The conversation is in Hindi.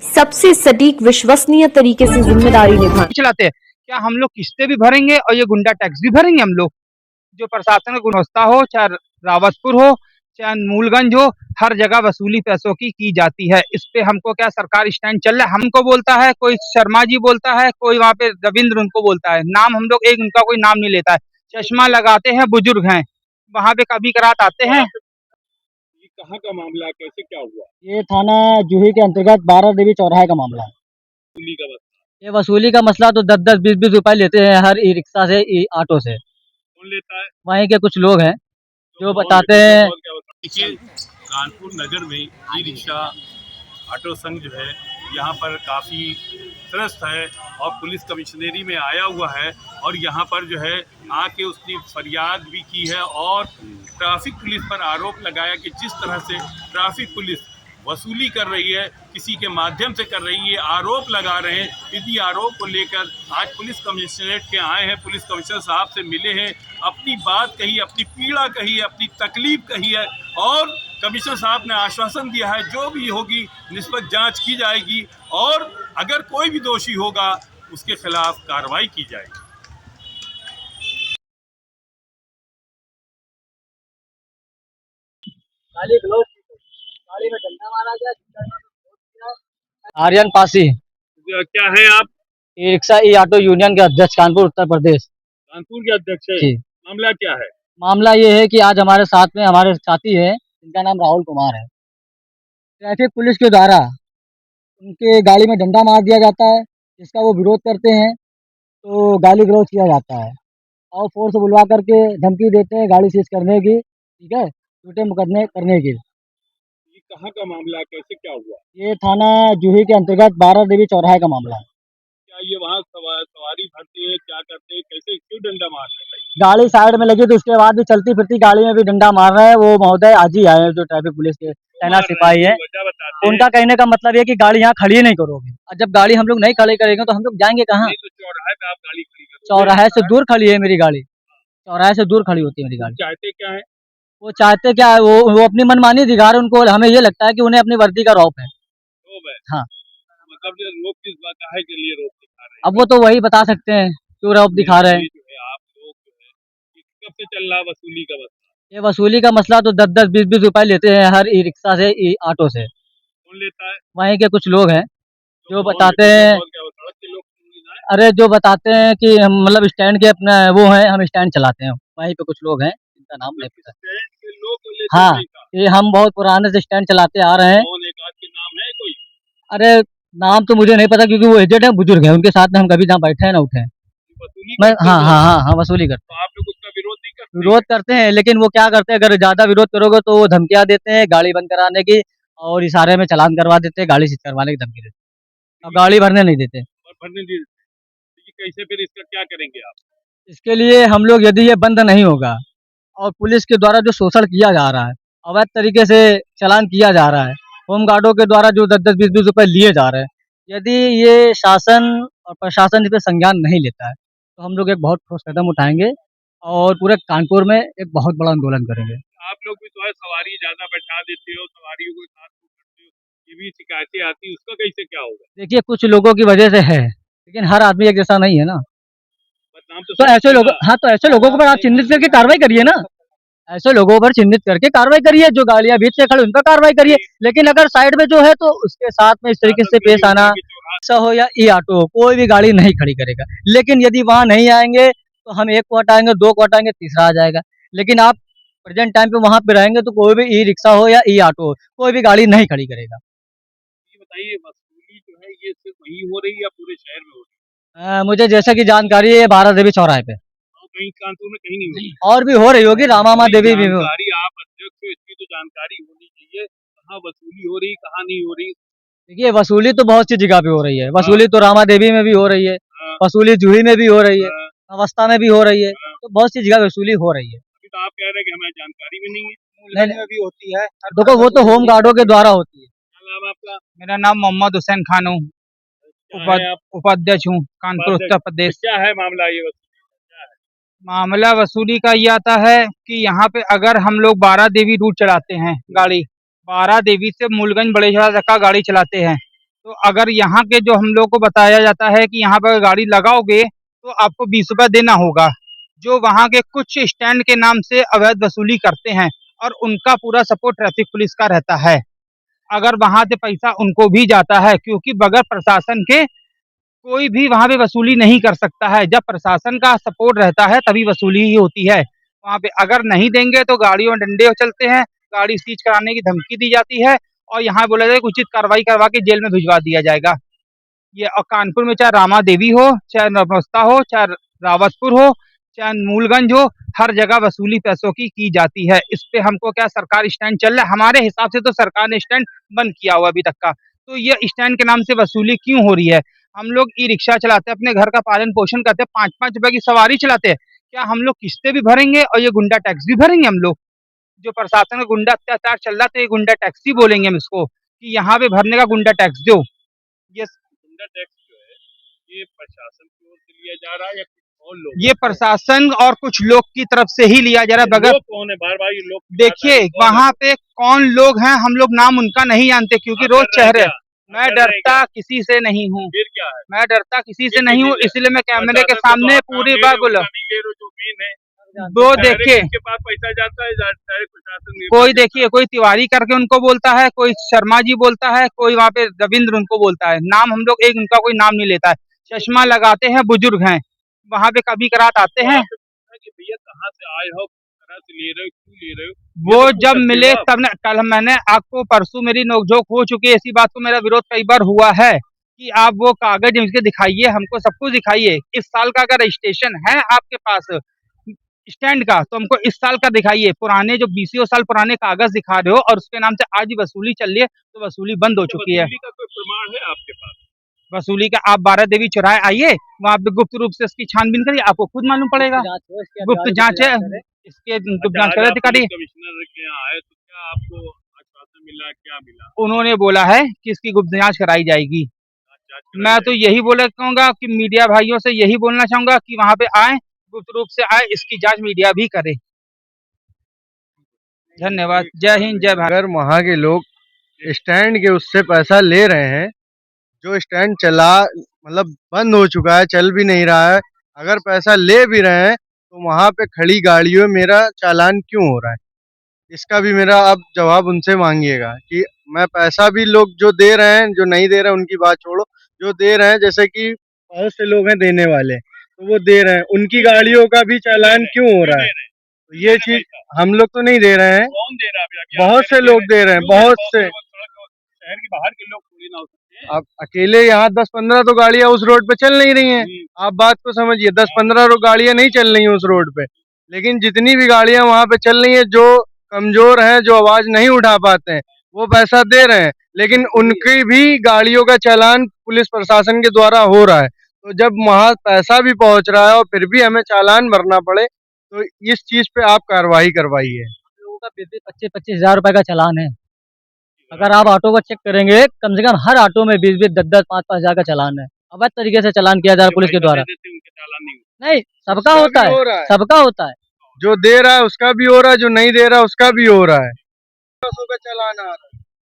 सबसे सटीक विश्वसनीय तरीके से जिम्मेदारी निभाएं। चलाते हैं। क्या हम लोग किस्तें भी भरेंगे और ये गुंडा टैक्स भी भरेंगे हम लोग? जो प्रशासन का गुणवत्ता हो, चाहे रावतपुर हो, चाहे मूलगंज हो, हर जगह वसूली पैसों की जाती है। इस पे हमको क्या सरकार स्टैंड चल रहा है? हमको बोलता है कोई शर्मा जी बोलता है, कोई वहाँ पे रविंद्र उनको बोलता है। नाम हम लोग एक उनका कोई नाम नहीं लेता है। चश्मा लगाते हैं, बुजुर्ग हैं, वहाँ पे कभी करात आते हैं। ये कहाँ का मामला है, कैसे क्या हुआ? ये थाना जूही के अंतर्गत 12 देवी चौराहे का मामला है। वसूली का बता। ये वसूली का मसला तो 10-10, 20-20 रुपए लेते हैं हर ई रिक्शा से, ई ऑटो से। कौन लेता है? वहीं के कुछ लोग हैं जो कौन बताते लेता है? हैं। कौन क्या बताता है? देखिए, कानपुर नगर में ई रिक्शा ऑटो संघ जो है यहाँ पर काफ़ी त्रस्त है और पुलिस कमिश्नरी में आया हुआ है और यहाँ पर जो है आके उसने फरियाद भी की है और ट्रैफिक पुलिस पर आरोप लगाया कि जिस तरह से ट्रैफिक पुलिस वसूली कर रही है, किसी के माध्यम से कर रही है, आरोप लगा रहे हैं। इसी आरोप को लेकर आज पुलिस कमिश्नरेट के आए हैं, पुलिस कमिश्नर साहब से मिले हैं, अपनी बात कही, अपनी पीड़ा कही, अपनी तकलीफ कही है और कमिश्नर साहब ने आश्वासन दिया है जो भी होगी निष्पक्ष जांच की जाएगी और अगर कोई भी दोषी होगा उसके खिलाफ कार्रवाई की जाएगी। आर्यन पासी, क्या है आप? ई रिक्शा ई ऑटो यूनियन के अध्यक्ष, कानपुर उत्तर प्रदेश। कानपुर के अध्यक्ष है। जी। मामला क्या है? मामला ये है कि आज हमारे साथ में हमारे साथी हैं, इनका नाम राहुल कुमार है। ट्रैफिक पुलिस के द्वारा उनके गाड़ी में डंडा मार दिया जाता है, जिसका वो विरोध करते हैं तो गाली गलौज किया जाता है और फोर्स बुलवा करके धमकी देते हैं गाड़ी सीज करने की, ठीक है, झूठे मुकदमे करने की। ये कहाँ का मामला है, कैसे क्या हुआ? ये थाना जूही के अंतर्गत 12 देवी चौराहे का मामला है। क्या ये वहाँ सवारी भरते हैं, क्या करते हैं, कैसे क्यों डंडा मार रहे हैं? गाड़ी साइड में लगी तो उसके बाद भी चलती फिरती गाड़ी में भी डंडा मार रहा है। वो महोदय आज ही आए हैं जो ट्रैफिक पुलिस के तैनात सिपाही है। वजह बताते हैं। उनका कहने का मतलब ये कि गाड़ी यहाँ खड़ी नहीं करोगे, और जब गाड़ी हम लोग नहीं खड़ी करेंगे तो हम लोग जाएंगे कहाँ? नहीं तो चौराहे पे आप गाड़ी खड़ी करोगे। चौराहे से दूर खड़ी है मेरी गाड़ी, चौराहे से दूर खड़ी होती है मेरी गाड़ी। चाहते क्या है? वो चाहते क्या है, वो अपनी मनमानी दिखा रहे हैं। उनको हमें ये लगता है कि उन्हें अपनी वर्दी का रौब है। रोब है। हाँ। मतलब ये रोब किस बात का है के लिए रोब दिखा रहे हैं? अब वो तो वही बता सकते हैं क्यों रौब दिखा रहे हैं। ये जो है आप लोग जो है ये कब से चल रहा है वसूली का बता? ये वसूली का मसला तो 10-10, 20-20 रुपए लेते हैं हर ई रिक्शा से, ई ऑटो से। कौन लेता है? वहीं के कुछ लोग हैं जो कौन बताते लेता है? हैं। कौन क्या बताते हैं? सड़क के लोग नहीं आए? अरे जो बताते हैं कि हम मतलब स्टैंड के अपना वो है, हम स्टैंड चलाते हैं। वहीं पे कुछ लोग हैं जिनका नाम नहीं पता। स्टैंड के लोग तो लेते हाँ, नहीं था। ये हम बहुत पुराने से स्टैंड चलाते आ रहे हैं। कौन एक आध के नाम है कोई? अरे नाम तो मुझे नहीं पता क्योंकि वो एजेड है, बुजुर्ग है, उनके साथ में हम कभी ना बैठे हैं ना उठे हैं। वसूली मैं करते हाँ हो? हाँ हाँ हाँ वसूली करते तो आप लोग उसका विरोध नहीं करते? हैं। विरोध करते हैं, लेकिन वो क्या करते हैं, अगर ज्यादा विरोध करोगे तो वो धमकियां देते हैं गाड़ी बंद कराने की और इशारे में चालान करवा देते हैं, गाड़ी सीज करवाने की धमकी देते हैं और गाड़ी भरने नहीं देते। और भरने दी तो कैसे फिर इसका क्या करेंगे आप? इसके लिए हम लोग, यदि ये बंद नहीं होगा और पुलिस के द्वारा जो शोषण किया जा रहा है, अवैध तरीके से चालान किया जा रहा है, होमगार्डों के द्वारा जो 10-10, 20-20 रुपए लिए जा रहे हैं, यदि ये शासन और प्रशासन इस पे संज्ञान नहीं लेता है तो हम लोग एक बहुत ठोस कदम उठाएंगे और पूरे कानपुर में एक बहुत बड़ा आंदोलन करेंगे। आप लोग भी तो है सवारी ज्यादा बैठा देते हो, सवारियों को साथ में करते हो, ये भी शिकायतें आती है, उसका कैसे क्या होगा? देखिए कुछ लोगों की वजह से है, लेकिन हर आदमी एक जैसा नहीं है ना। बदनाम तो सभी ऐसे लोग, होगा। हाँ, तो ऐसे लोगों को पर आप चिन्हित करके कार्रवाई करिए ना। ऐसे लोगों पर चिन्हित करके कार्रवाई करिए, जो गाड़ियां बीच से खड़े उन पर कार्रवाई करिए। लेकिन अगर साइड में जो है तो उसके साथ में इस तरीके से पेश आना, रिक्शा हो या ई ऑटो हो, कोई भी गाड़ी नहीं खड़ी करेगा। लेकिन यदि वहां नहीं आएंगे तो हम एक को हटाएंगे, दो को हटाएंगे, तीसरा आ जाएगा। लेकिन आप प्रेजेंट टाइम पे वहां पे रहेंगे तो कोई भी ई रिक्शा हो या ई ऑटो हो, कोई भी गाड़ी नहीं खड़ी करेगा। ये बताइए वसूली जो है ये सिर्फ वहीं हो रही है या पूरे शहर में हो रही मुझे जैसा कि जानकारी है 12 देवी चौराहे पे, है? और कहीं कानपुर में कहीं नहीं हो रही? और भी हो रही होगी, रामा देवी भी हो। जानकारी आप अध्यक्ष हो, इसकी तो जानकारी होनी चाहिए, कहाँ वसूली हो रही, कहाँ नहीं हो रही। देखिए वसूली तो बहुत सी जगह पे हो रही है। वसूली तो रामा देवी में भी हो रही है, हाँ, वसूली जूही में भी हो रही है, हाँ, अवस्था में भी हो रही है, हाँ। तो बहुत सी जगह वसूली हो रही है। अभी तो आप कह रहे हैं कि हमें जानकारी भी नहीं है। नहीं, में भी होती है। देखो वो तो होम गार्डों के द्वारा होती है। क्या नाम है आपका? मेरा नाम मोहम्मद हुसैन खान हूँ, क्या है आप? उपाध्यक्ष हूँ कानपुर उत्तर प्रदेश। क्या है मामला ये क्या है? मामला वसूली का ये आता है कि यहाँ पे अगर हम लोग 12 देवी रूट चलाते हैं गाड़ी, 12 देवी से मूलगंज बड़ेझड़ा तक का गाड़ी चलाते हैं, तो अगर यहाँ के जो हम लोग को बताया जाता है कि यहाँ पर गाड़ी लगाओगे तो आपको 20 रुपये देना होगा, जो वहाँ के कुछ स्टैंड के नाम से अवैध वसूली करते हैं और उनका पूरा सपोर्ट ट्रैफिक पुलिस का रहता है। अगर वहाँ से पैसा उनको भी जाता है, क्योंकि बगैर प्रशासन के कोई भी वहाँ पे वसूली नहीं कर सकता है। जब प्रशासन का सपोर्ट रहता है तभी वसूली ही होती है। वहाँ पे अगर नहीं देंगे तो गाड़ियों में डंडे चलते हैं, गाड़ी सीज कराने की धमकी दी जाती है और यहाँ बोला जाए उचित कार्रवाई करवा के जेल में भिजवा दिया जाएगा। ये और कानपुर में चाहे रामा देवी हो, चाहे नमस्ता हो, चाहे रावतपुर हो, चाहे मूलगंज हो, हर जगह वसूली पैसों की जाती है। इस पे हमको क्या सरकार स्टैंड चल रहा है? हमारे हिसाब से तो सरकार ने स्टैंड बंद किया हुआ अभी तक का। तो ये स्टैंड के नाम से वसूली क्यों हो रही है? हम लोग ई रिक्शा चलाते हैं, अपने घर का पालन पोषण करते हैं, 5-5 रुपए की सवारी चलाते हैं। क्या हम लोग किस्तें भी भरेंगे और ये गुंडा टैक्स भी भरेंगे हम लोग? जो प्रशासन का गुंडा अत्याचार चल रहा है तो ये गुंडा टैक्स ही बोलेंगे हम इसको कि यहाँ पे भरने का गुंडा टैक्स दो। ये गुंडा टैक्स जो है ये प्रशासन की ओर से लिया जा रहा है या कुछ और लोग? ये प्रशासन और कुछ लोग की तरफ से ही लिया जा रहा है। बगैर लोग कौन है? बार-बार ये लोग देखिए वहाँ पे कौन लोग हैं, हम लोग नाम उनका नहीं जानते क्योंकि रोज चेहरे। मैं डरता किसी से नहीं हूँ, फिर क्या है? मैं डरता किसी से नहीं हूँ, इसलिए मैं कैमरे के सामने पूरी बात बोला। वो देखिए के पास पैसा जाता है प्रशासन कोई देखिए कोई तिवारी करके उनको बोलता है, कोई शर्मा जी बोलता है, कोई वहाँ पे रविंद्र उनको बोलता है। नाम हम लोग एक उनका कोई नाम नहीं लेता है। चश्मा लगाते हैं, बुजुर्ग हैं, वहाँ पे कभी करात आते हैं। भैया कहाँ से आए हो, कहाँ से ले रहे हो, क्यों ले रहे हो? वो जब मिले तब ने कल मैंने आपको परसों मेरी नोकझोंक हो चुकी है, ऐसी बात को मेरा विरोध कई बार हुआ है कि आप वो कागज इनके दिखाइए, हमको सब कुछ दिखाइए। इस साल का अगर रजिस्ट्रेशन है आपके पास स्टैंड का तो हमको इस साल का दिखाइए। पुराने जो 20 साल पुराने कागज दिखा रहे हो और उसके नाम से आज ही वसूली चल रही है, तो वसूली बंद हो चुकी है। वसूली का कोई प्रमाण है आपके पास? वसूली का आप 12 देवी चौराहे आइए, वहाँ पे गुप्त रूप से इसकी छानबीन करिए, आपको खुद मालूम पड़ेगा। गुप्त जांच है, इसके गुप्त जांच कर अधिकारी। कमिश्नर के यहाँ आए तो क्या आपको आश्वासन मिला, क्या मिला? उन्होंने बोला है कि इसकी गुप्त जांच कराई जाएगी। जांच कराई मैं तो यही बोला कहूँगा कि मीडिया भाइयों से यही बोलना चाहूंगा कि वहाँ पे आए, गुप्त रूप से आए, इसकी जांच मीडिया भी करे। धन्यवाद। जय हिंद, जय भारत। अगर वहाँ के लोग स्टैंड के उससे पैसा ले रहे हैं, जो स्टैंड चला मतलब बंद हो चुका है, चल भी नहीं रहा है, अगर पैसा ले भी रहे हैं तो वहाँ पे खड़ी गाड़ियों में मेरा चालान क्यों हो रहा है? इसका भी मेरा आप जवाब उनसे मांगिएगा कि मैं पैसा भी लोग जो दे रहे हैं, जो नहीं दे रहे हैं उनकी बात छोड़ो, जो दे रहे हैं जैसे कि बहुत से लोग हैं देने वाले, तो वो दे रहे हैं, उनकी गाड़ियों का भी चालान क्यों हो रहा है? तो ये चीज हम लोग तो नहीं दे रहे हैं, कौन दे रहा है अभी? बहुत से लोग दे रहे हैं, बहुत से। शहर के बाहर के लोग थोड़ी ना हो सकते हैं। अब अकेले यहाँ 10-15 तो गाड़ियां उस रोड पे चल नहीं रही हैं। आप बात को समझिए, 10-15 गाड़ियां नहीं चल रही हैं उस रोड पे, लेकिन जितनी भी गाड़ियां वहाँ पे चल रही हैं, जो कमजोर हैं, जो आवाज नहीं उठा पाते हैं, वो पैसा दे रहे हैं, लेकिन उनकी भी गाड़ियों का चालान पुलिस प्रशासन के द्वारा हो रहा है। तो जब वहाँ पैसा भी पहुंच रहा है और फिर भी हमें चालान भरना पड़े, तो इस चीज पे आप कार्रवाई करवाइए। लोगों का 20-25 हजार रुपए का चालान है। अगर आप ऑटो का चेक करेंगे, कम से कम हर ऑटो में 20-20, 10-10, 5-5 हजार का चालान है। अवैध तरीके से चालान किया जा रहा है पुलिस के द्वारा। उनके चालान नहीं नहीं, सबका उसका होता भी है, हो रहा है। सबका होता है। जो दे रहा है उसका भी हो रहा है, जो नहीं दे रहा है उसका भी हो रहा है। का चालान आ रहा है।